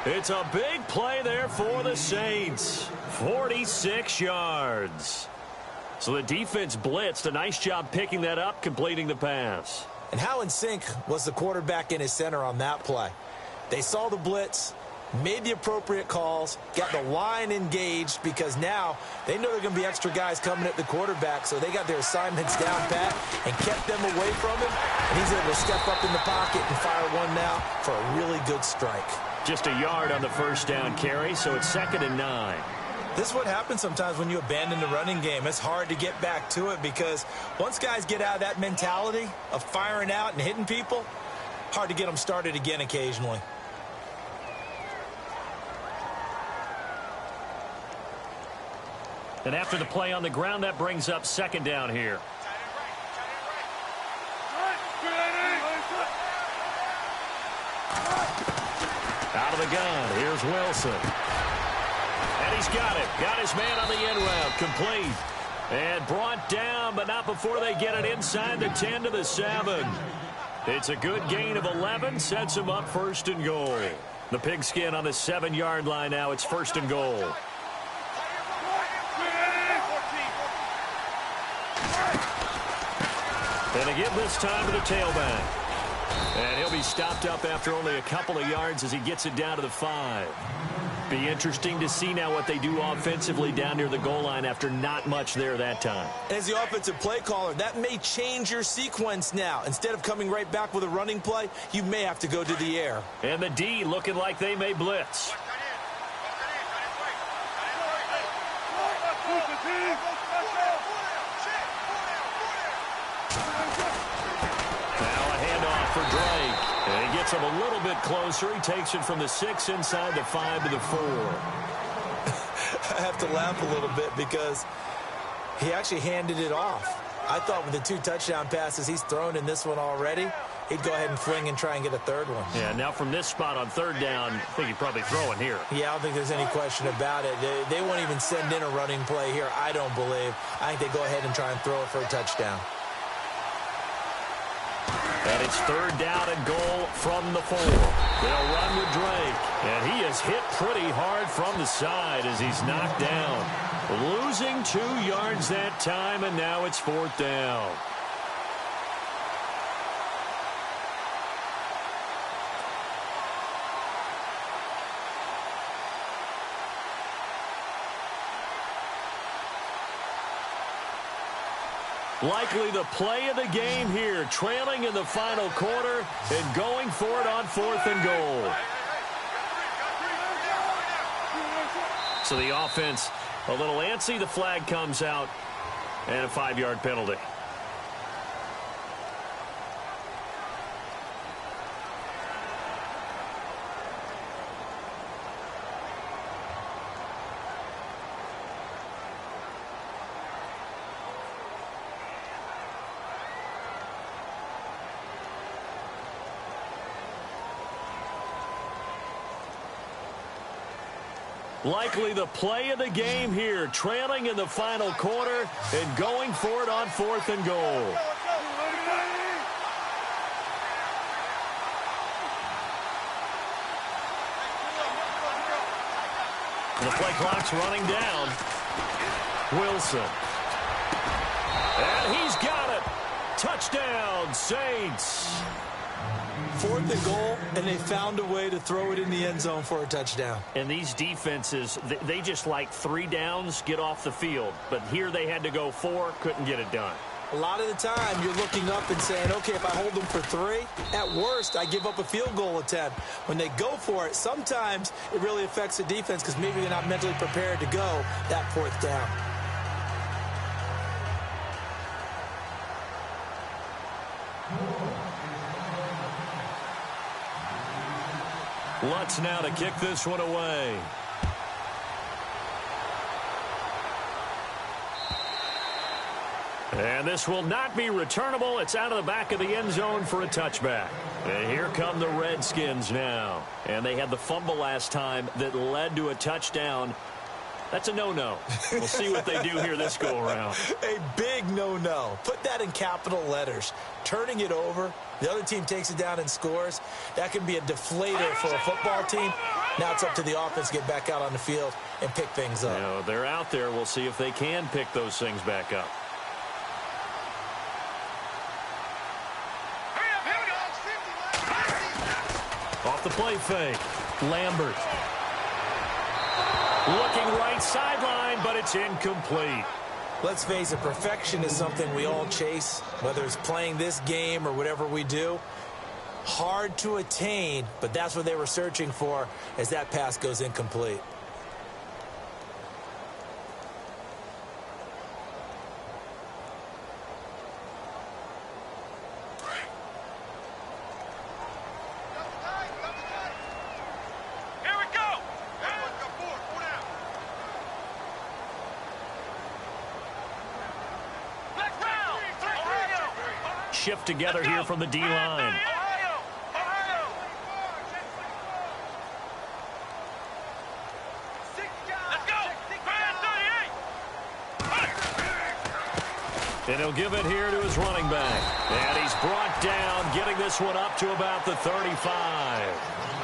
[SPEAKER 3] It's a big play there for the Saints. 46 yards. So the defense blitzed. A nice job picking that up, completing the pass.
[SPEAKER 4] And how in sync was the quarterback in his center on that play? They saw the blitz, made the appropriate calls, got the line engaged, because now they know there are going to be extra guys coming at the quarterback, so they got their assignments down pat and kept them away from him, and he's able to step up in the pocket and fire one now for a really good strike.
[SPEAKER 3] Just a yard on the first down carry, so it's 2nd and 9.
[SPEAKER 4] This is what happens sometimes when you abandon the running game. It's hard to get back to it, because once guys get out of that mentality of firing out and hitting people, hard to get them started again occasionally.
[SPEAKER 3] And after the play on the ground, that brings up 2nd down here. Out of the gun, here's Wilson. And he's got it. Got his man on the end route. Complete. And brought down, but not before they get it inside the 10 to the 7. It's a good gain of 11. Sets him up 1st and goal. The pigskin on the 7-yard line now. It's 1st and goal. And again this time to the tailback. And he'll be stopped up after only a couple of yards as he gets it down to the 5. Be interesting to see now what they do offensively down near the goal line after not much there that time.
[SPEAKER 4] As the offensive play caller, that may change your sequence now. Instead of coming right back with a running play, you may have to go to the air.
[SPEAKER 3] And the D looking like they may blitz. Now a handoff for Drake. And he gets him a little bit closer. He takes it from the 6 inside the 5 to the 4.
[SPEAKER 4] I have to laugh a little bit because he actually handed it off. I thought with the 2 touchdown passes he's thrown in this one already, he'd go ahead and fling and try and get a 3rd one.
[SPEAKER 3] Yeah, now from this spot on 3rd down, I think he'd probably throw it here.
[SPEAKER 4] Yeah, I don't think there's any question about it. They won't even send in a running play here, I don't believe. I think they go ahead and try and throw it for a touchdown.
[SPEAKER 3] And it's 3rd down and goal from the 4. They'll run with Drake. And he is hit pretty hard from the side as he's knocked down. Losing 2 yards that time, and now it's 4th down. Likely the play of the game here, trailing in the final quarter and going for it on 4th and goal. So the offense a little antsy. The flag comes out and a 5-yard penalty. Likely the play of the game here, trailing in the final quarter and going for it on 4th and goal. The play clock's running down. Wilson. And he's got it. Touchdown, Saints.
[SPEAKER 4] 4th and goal, and they found a way to throw it in the end zone for a touchdown.
[SPEAKER 3] And these defenses, they just like 3 downs, get off the field. But here they had to go 4, couldn't get it done.
[SPEAKER 4] A lot of the time, you're looking up and saying, okay, if I hold them for 3, at worst, I give up a field goal attempt. When they go for it, sometimes it really affects the defense because maybe they're not mentally prepared to go that 4th down.
[SPEAKER 3] Lutz now to kick this one away. And this will not be returnable. It's out of the back of the end zone for a touchback. And here come the Redskins now. And they had the fumble last time that led to a touchdown. That's a no-no. We'll see what they do here this go-around.
[SPEAKER 4] A big no-no. Put that in capital letters. Turning it over, the other team takes it down and scores. That can be a deflator for a football team. Now it's up to the offense to get back out on the field and pick things up.
[SPEAKER 3] You know, they're out there. We'll see if they can pick those things back up. Off the play fake. Lambert. Looking right sideline, but it's incomplete.
[SPEAKER 4] Let's face it, perfection is something we all chase, whether it's playing this game or whatever we do. Hard to attain, but that's what they were searching for as that pass goes incomplete.
[SPEAKER 3] Shift together here from the D-line. And he'll give it here to his running back. And he's brought down, getting this one up to about the 35.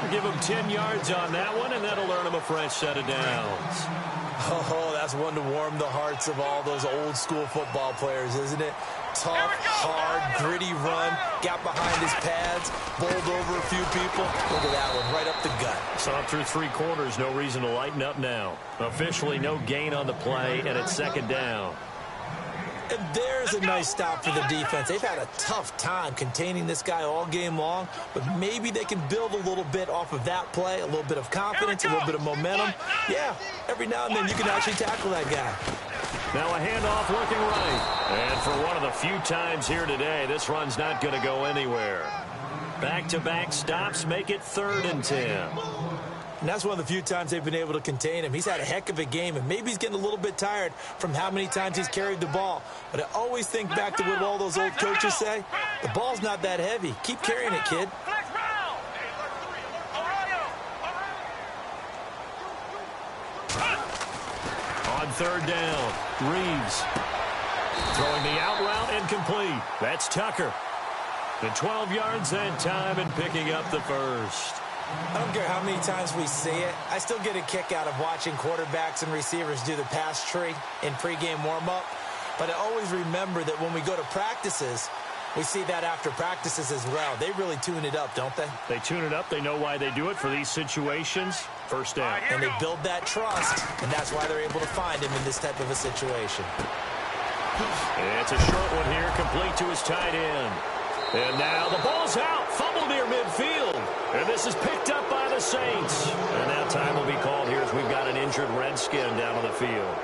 [SPEAKER 3] We'll give him 10 yards on that one, and that'll earn him a fresh set of downs.
[SPEAKER 4] Oh, that's one to warm the hearts of all those old school football players, isn't it? Tough, hard, gritty run, got behind his pads, bowled over a few people. Look at that one, right up the gut.
[SPEAKER 3] Saw through 3 quarters, no reason to lighten up now. Officially no gain on the play, and it's 2nd down.
[SPEAKER 4] And there's a nice stop for the defense. They've had a tough time containing this guy all game long, but maybe they can build a little bit off of that play, a little bit of confidence, a little bit of momentum. Yeah, every now and then you can actually tackle that guy.
[SPEAKER 3] Now a handoff looking right. And for one of the few times here today, this run's not going to go anywhere. Back-to-back stops make it 3rd and 10.
[SPEAKER 4] And that's one of the few times they've been able to contain him. He's had a heck of a game, and maybe he's getting a little bit tired from how many times he's carried the ball. But I always think back to what all those old coaches say. The ball's not that heavy. Keep carrying it, kid.
[SPEAKER 3] On 3rd down, Reeves throwing the out route incomplete. That's Tucker. And 12 yards that time and picking up the first.
[SPEAKER 4] I don't care how many times we see it. I still get a kick out of watching quarterbacks and receivers do the pass tree in pregame warm-up. But I always remember that when we go to practices, we see that after practices as well. They really tune it up, don't they?
[SPEAKER 3] They tune it up. They know why they do it for these situations. 1st down.
[SPEAKER 4] And they build that trust, and that's why they're able to find him in this type of a situation.
[SPEAKER 3] It's a short one here, complete to his tight end. And now the ball's out, fumbled near midfield. And this is picked up by the Saints. And now time will be called here as we've got an injured Redskin down on the field.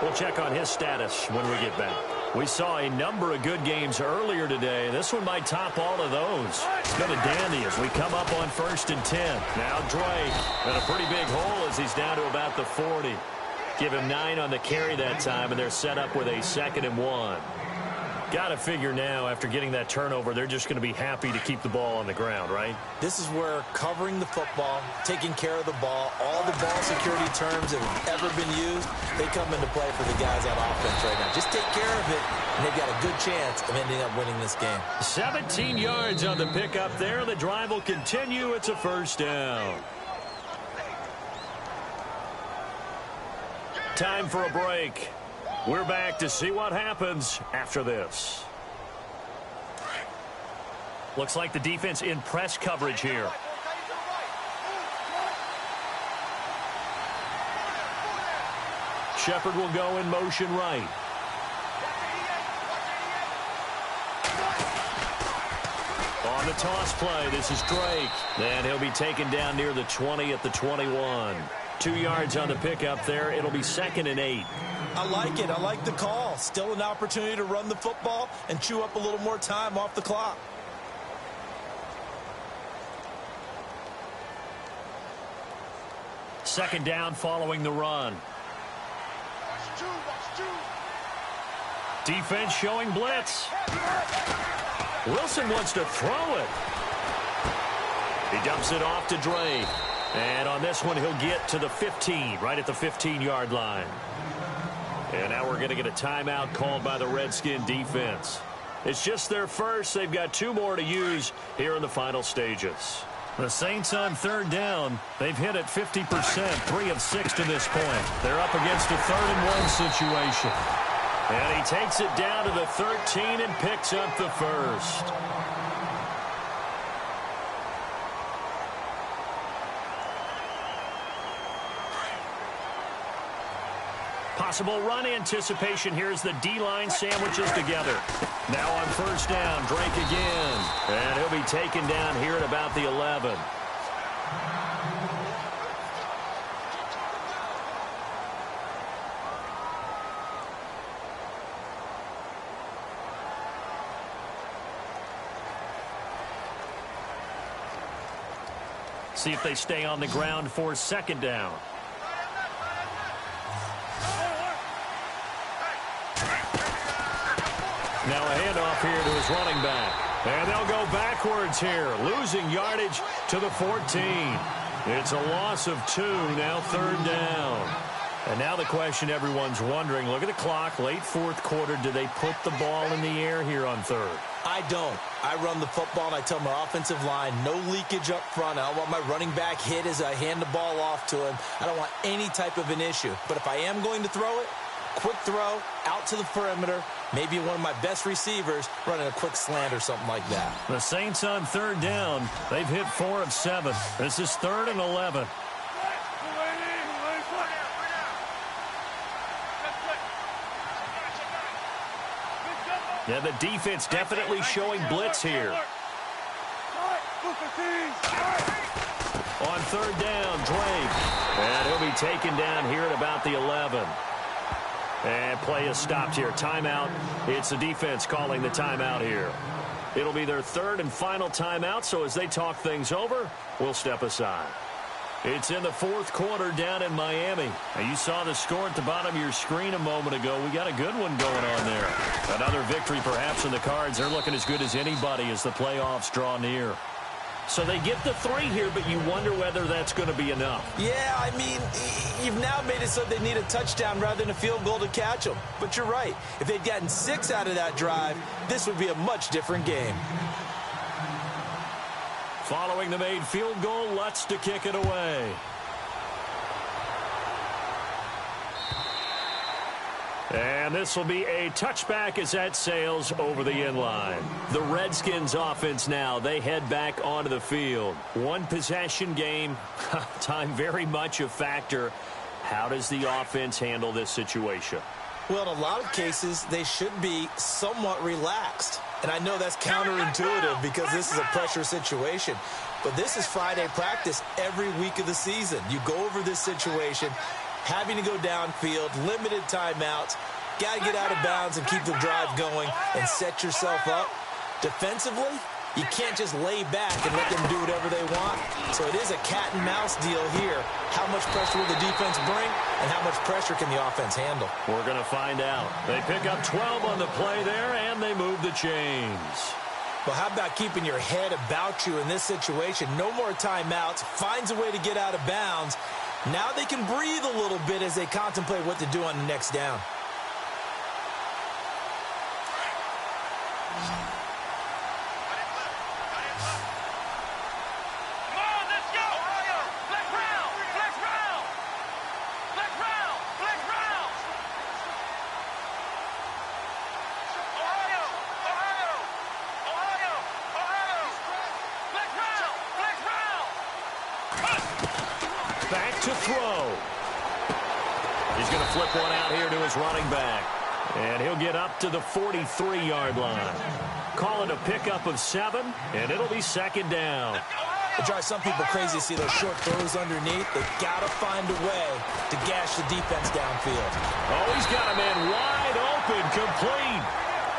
[SPEAKER 3] We'll check on his status when we get back. We saw a number of good games earlier today. This one might top all of those. It's been a dandy as we come up on 1st and 10. Now Drake in a pretty big hole as he's down to about the 40. Give him 9 on the carry that time, and they're set up with a 2nd and 1. Got to figure now, after getting that turnover, they're just going to be happy to keep the ball on the ground, right?
[SPEAKER 4] This is where covering the football, taking care of the ball, all the ball security terms that have ever been used, they come into play for the guys on offense right now. Just take care of it, and they've got a good chance of ending up winning this game.
[SPEAKER 3] 17 yards on the pickup there. The drive will continue. It's a 1st down. Time for a break. We're back to see what happens after this. Looks like the defense in press coverage here. Shepard will go in motion right. On the toss play, this is Drake. And he'll be taken down near the 20 at the 21. 2 yards on the pickup there. It'll be 2nd and 8.
[SPEAKER 4] I like it. I like the call. Still an opportunity to run the football and chew up a little more time off the clock.
[SPEAKER 3] Second down following the run. Defense showing blitz. Wilson wants to throw it. He dumps it off to Drake. And on this one, he'll get to the 15, right at the 15-yard line. And now we're going to get a timeout called by the Redskin defense. It's just their first. They've got 2 more to use here in the final stages. The Saints on 3rd down. They've hit it 50%, 3 of 6 to this point. They're up against a 3rd and 1 situation. And he takes it down to the 13 and picks up the first. Possible run anticipation. Here's the D-line sandwiches together. Now on 1st down, Drake again. And he'll be taken down here at about the 11. See if they stay on the ground for 2nd down. Now a handoff here to his running back. And they'll go backwards here, losing yardage to the 14. It's a loss of 2, now 3rd down. And now the question everyone's wondering, look at the clock, late 4th quarter, do they put the ball in the air here on 3rd?
[SPEAKER 4] I don't. I run the football, and I tell my offensive line, no leakage up front. I don't want my running back hit as I hand the ball off to him. I don't want any type of an issue. But if I am going to throw it, quick throw, out to the perimeter, maybe one of my best receivers running a quick slant or something like that.
[SPEAKER 3] The Saints on 3rd down. They've hit 4 of 7. This is 3rd and 11. Yeah, the defense definitely showing blitz here. On 3rd down, Drake. And he'll be taken down here at about the 11. And play is stopped here. Timeout. It's the defense calling the timeout here. It'll be their 3rd and final timeout, so as they talk things over, we'll step aside. It's in the 4th quarter down in Miami. Now, you saw the score at the bottom of your screen a moment ago. We got a good one going on there. Another victory perhaps in the cards. They're looking as good as anybody as the playoffs draw near. So they get the 3 here, but you wonder whether that's going to be enough.
[SPEAKER 4] Yeah, I mean, you've now made it so they need a touchdown rather than a field goal to catch them. But you're right. If they'd gotten 6 out of that drive, this would be a much different game.
[SPEAKER 3] Following the made field goal, Lutz to kick it away. And this will be a touchback as that sails over the inline. The Redskins offense now, they head back onto the field. 1 possession game, time very much a factor. How does the offense handle this situation?
[SPEAKER 4] Well, in a lot of cases, they should be somewhat relaxed. And I know that's counterintuitive because this is a pressure situation. But this is Friday practice every week of the season. You go over this situation, having to go downfield, limited timeouts, got to get out of bounds and keep the drive going and set yourself up. Defensively, you can't just lay back and let them do whatever they want. So it is a cat and mouse deal here. How much pressure will the defense bring and how much pressure can the offense handle?
[SPEAKER 3] We're going to find out. They pick up 12 on the play there, and they move the chains.
[SPEAKER 4] Well, how about keeping your head about you in this situation? No more timeouts. Finds a way to get out of bounds. Now they can breathe a little bit as they contemplate what to do on the next down.
[SPEAKER 3] Back to throw. He's going to flip one out here to his running back. And he'll get up to the 43-yard line. Call it a pickup of 7, and it'll be second down.
[SPEAKER 4] It drives some people crazy to see those short throws underneath. They've got to find a way to gash the defense downfield.
[SPEAKER 3] Oh, he's got a man wide open, complete.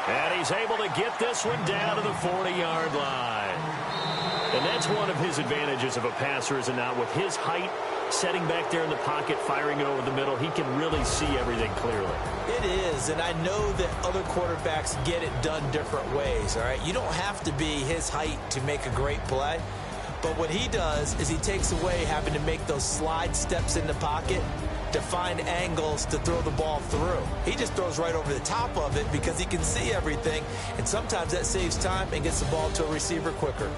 [SPEAKER 3] And he's able to get this one down to the 40-yard line. And that's one of his advantages of a passer, is it not? With his height, setting back there in the pocket, firing it over the middle, he can really see everything clearly.
[SPEAKER 4] It is, and I know that other quarterbacks get it done different ways, all right? You don't have to be his height to make a great play. But what he does is he takes away having to make those slide steps in the pocket to find angles to throw the ball through. He just throws right over the top of it because he can see everything, and sometimes that saves time and gets the ball to a receiver quicker.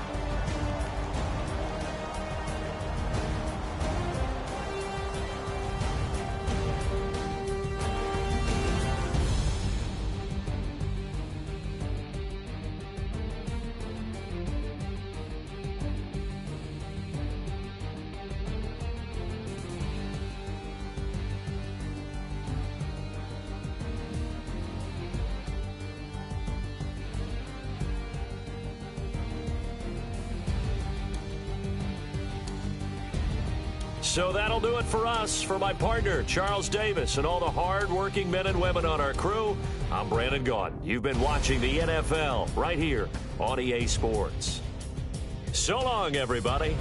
[SPEAKER 3] So that'll do it for us. For my partner, Charles Davis, and all the hard-working men and women on our crew, I'm Brandon Gaudin. You've been watching the NFL right here on EA Sports. So long, everybody.